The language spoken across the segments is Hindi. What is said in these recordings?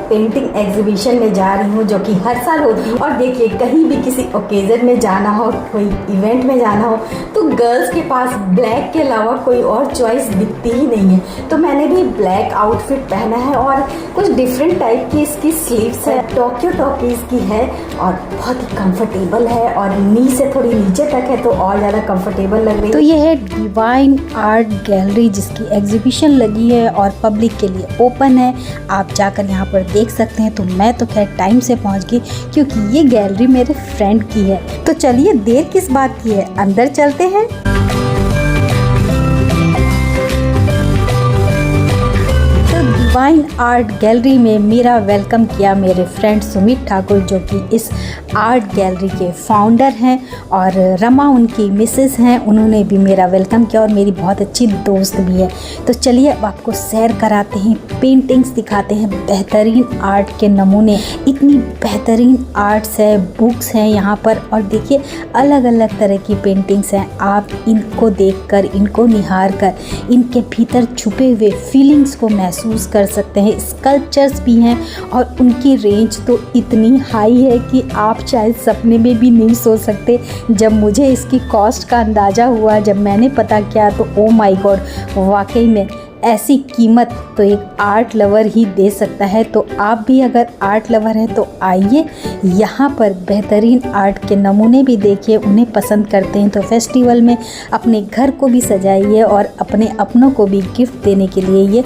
पेंटिंग एग्जीबिशन में जा रही हूँ जो कि हर साल होती है। और देखिए, कहीं भी किसी ओकेजन में जाना हो, कोई इवेंट में जाना हो, तो गर्ल्स के पास ब्लैक के अलावा कोई और चॉइस दिखती ही नहीं है। तो मैंने भी ब्लैक आउटफिट पहना है और कुछ डिफरेंट टाइप की इसकी स्लीव्स है, टोक्यो टॉकीज की है और बहुत ही कंफर्टेबल है और नी से थोड़ी नीचे तक है तो और ज़्यादा कंफर्टेबल लग रही है। तो ये है डिवाइन आर्ट गैलरी जिसकी एग्जीबिशन लगी है और पब्लिक के लिए ओपन है। आप जाकर यहाँ पर देख सकते हैं। तो मैं तो खैर टाइम से पहुँच गई क्योंकि ये गैलरी मेरे फ्रेंड की है। तो चलिए देर किस बात की है, अंदर चलते हैं। डिवाइन आर्ट गैलरी में मेरा वेलकम किया मेरे फ्रेंड सुमित ठाकुर, जो कि इस आर्ट गैलरी के फाउंडर हैं, और रमा उनकी मिसेस हैं। उन्होंने भी मेरा वेलकम किया और मेरी बहुत अच्छी दोस्त भी है। तो चलिए अब आपको सैर कराते हैं, पेंटिंग्स दिखाते हैं, बेहतरीन आर्ट के नमूने। इतनी बेहतरीन आर्ट्स है, बुक्स हैं यहाँ पर, और देखिए अलग अलग तरह की पेंटिंग्स हैं। आप इनको देखकर, इनको निहार कर, इनके भीतर छुपे हुए फीलिंग्स को महसूस कर सकते हैं। स्कल्पचर्स भी हैं और उनकी रेंज तो इतनी हाई है कि आप शायद सपने में भी नहीं सोच सकते। जब मुझे इसकी कॉस्ट का अंदाज़ा हुआ, जब मैंने पता किया, तो ओ माय गॉड, वाकई में ऐसी कीमत तो एक आर्ट लवर ही दे सकता है। तो आप भी अगर आर्ट लवर हैं तो आइए, यहाँ पर बेहतरीन आर्ट के नमूने भी देखिए, उन्हें पसंद करते हैं तो फेस्टिवल में अपने घर को भी सजाइए और अपने अपनों को भी गिफ्ट देने के लिए ये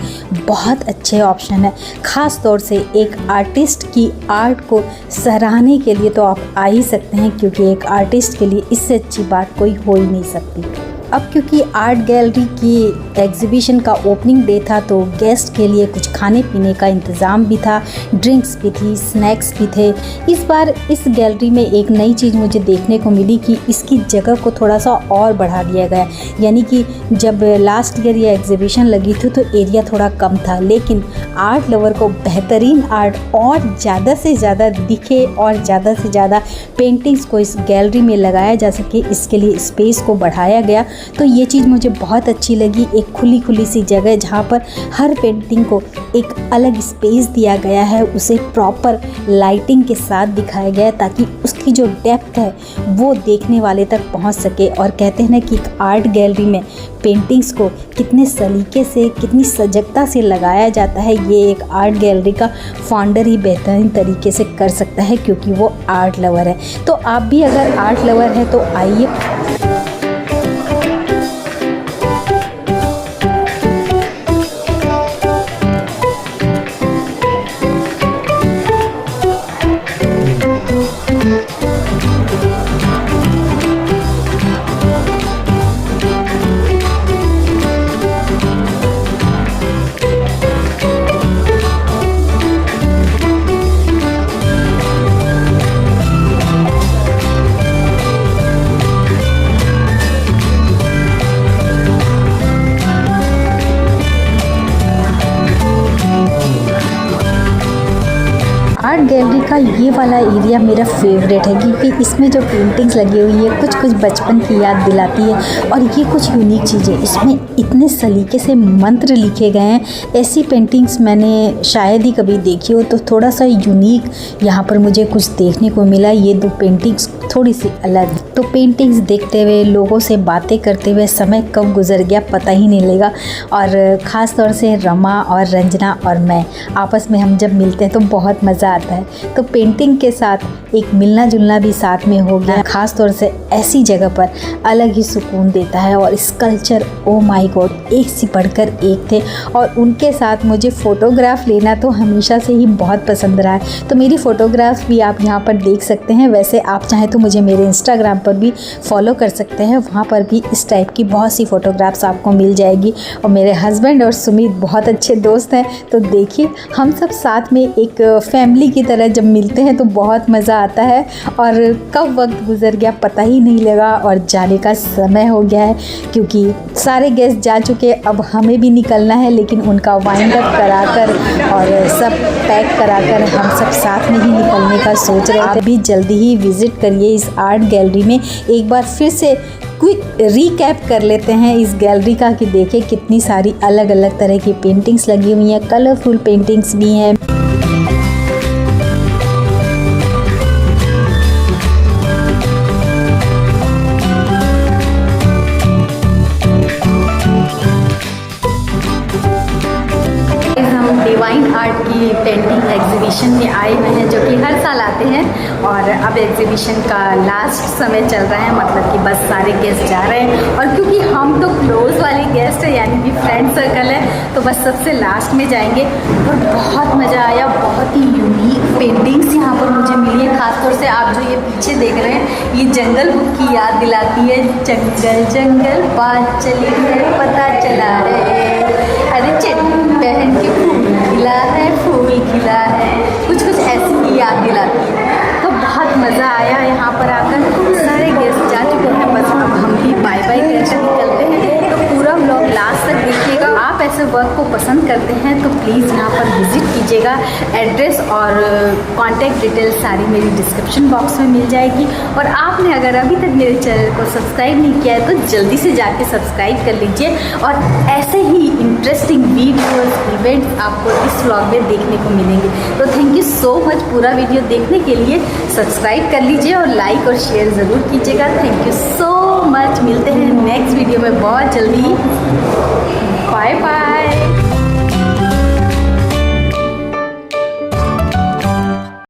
बहुत अच्छे ऑप्शन है। ख़ास तौर से एक आर्टिस्ट की आर्ट को सराहने के लिए तो आप आ ही सकते हैं, क्योंकि एक आर्टिस्ट के लिए इससे अच्छी बात कोई हो ही नहीं सकती। अब क्योंकि आर्ट गैलरी की एग्जीबिशन का ओपनिंग डे था तो गेस्ट के लिए कुछ खाने पीने का इंतज़ाम भी था, ड्रिंक्स भी थी, स्नैक्स भी थे। इस बार इस गैलरी में एक नई चीज़ मुझे देखने को मिली कि इसकी जगह को थोड़ा सा और बढ़ा दिया गया। यानी कि जब लास्ट ईयर ये एग्जीबिशन लगी थी तो एरिया थोड़ा कम था, लेकिन आर्ट लवर को बेहतरीन आर्ट और ज़्यादा से ज़्यादा दिखे और ज़्यादा से ज़्यादा पेंटिंग्स को इस गैलरी में लगाया जा सके, इसके लिए स्पेस को बढ़ाया गया। तो ये चीज़ मुझे बहुत अच्छी लगी। एक खुली खुली सी जगह जहाँ पर हर पेंटिंग को एक अलग स्पेस दिया गया है, उसे प्रॉपर लाइटिंग के साथ दिखाया गया है ताकि उसकी जो डेप्थ है वो देखने वाले तक पहुँच सके। और कहते हैं ना कि एक आर्ट गैलरी में पेंटिंग्स को कितने सलीके से, कितनी सजगता से लगाया जाता है, ये एक आर्ट गैलरी का फाउंडर ही बेहतरीन तरीके से कर सकता है, क्योंकि वो आर्ट लवर है। तो आप भी अगर आर्ट लवर हैं तो आइए। आर्ट गैलरी का ये वाला एरिया मेरा फेवरेट है, क्योंकि इसमें जो पेंटिंग्स लगी हुई है कुछ कुछ बचपन की याद दिलाती है। और ये कुछ यूनिक चीज़ें, इसमें इतने सलीके से मंत्र लिखे गए हैं, ऐसी पेंटिंग्स मैंने शायद ही कभी देखी हो। तो थोड़ा सा यूनिक यहाँ पर मुझे कुछ देखने को मिला। ये दो पेंटिंग्स थोड़ी सी अलग है। तो पेंटिंग्स देखते हुए, लोगों से बातें करते हुए समय कब गुजर गया पता ही नहीं लगा। और ख़ास तौर से रमा और रंजना और मैं आपस में हम जब मिलते हैं तो बहुत मज़ा आता है। तो पेंटिंग के साथ एक मिलना जुलना भी साथ में हो गया। ख़ास तौर से ऐसी जगह पर अलग ही सुकून देता है। और स्कल्पचर, ओ माय गॉड, एक से बढ़कर एक थे। और उनके साथ मुझे फ़ोटोग्राफ लेना तो हमेशा से ही बहुत पसंद रहा है। तो मेरी फ़ोटोग्राफ भी आप यहाँ पर देख सकते हैं। वैसे आप चाहें तो मुझे मेरे इंस्टाग्राम पर भी फॉलो कर सकते हैं, वहाँ पर भी इस टाइप की बहुत सी फ़ोटोग्राफ्स आपको मिल जाएगी। और मेरे हस्बैंड और सुमित बहुत अच्छे दोस्त हैं। तो देखिए, हम सब साथ में एक फैमिली की तरह जब मिलते हैं तो बहुत मज़ा आता है। और कब वक्त गुजर गया पता ही नहीं लगा। और जाने का समय हो गया है, क्योंकि सारे गेस्ट जा चुके, अब हमें भी निकलना है। लेकिन उनका वाइंड अप कराकर और सब पैक कराकर हम सब साथ में ही निकलने का सोच रहे थे। आप भी जल्दी ही विज़िट करिए इस आर्ट गैलरी में। एक बार फिर से क्विक रीकैप कर लेते हैं इस गैलरी का कि देखिए कितनी सारी अलग अलग तरह की पेंटिंग्स लगी हुई हैं, कलरफुल पेंटिंग्स भी हैं। आर्ट की पेंटिंग एग्जीबिशन में आए हुए हैं, जो कि हर साल आते हैं। और अब एग्जीबिशन का लास्ट समय चल रहा है, मतलब कि बस सारे गेस्ट जा रहे हैं। और क्योंकि हम तो क्लोज वाले गेस्ट हैं, यानी कि फ्रेंड सर्कल है, तो बस सबसे लास्ट में जाएंगे। और बहुत मज़ा आया, बहुत ही यूनिक पेंटिंग्स यहाँ पर मुझे मिली है। खासतौर से आप जो ये पीछे देख रहे हैं, ये जंगल बुक की याद दिलाती है। जंगल जंगल बात चली है, पता चला है, अरे चड्डी पहन के फूल खिला है, फूल खिला है, कुछ कुछ ऐसी ही याद दिलाती है। तो बहुत मज़ा आया यहाँ पर आकर। सारे गेस्ट जा चुके हैं, बस अब हम भी बाय बाय करके निकलते हैं। तो पूरा व्लॉग लास्ट तक देखिएगा। आप ऐसे वर्क को पसंद करते हैं तो प्लीज़ यहाँ पर विज़िट कीजिएगा। एड्रेस और कॉन्टैक्ट डिटेल सारी मेरी डिस्क्रिप्शन बॉक्स में मिल जाएगी। और आपने अगर अभी तक मेरे चैनल को सब्सक्राइब नहीं किया है तो जल्दी से जाके सब्सक्राइब कर लीजिए। और ऐसे ही इंटरेस्टिंग वीडियोस, इवेंट्स आपको इस व्लॉग में देखने को मिलेंगे। तो थैंक यू सो मच पूरा वीडियो देखने के लिए। सब्सक्राइब कर लीजिए और लाइक और शेयर ज़रूर कीजिएगा। Thank you so much. मिलते हैं नेक्स्ट वीडियो में बहुत जल्दी। Bye bye.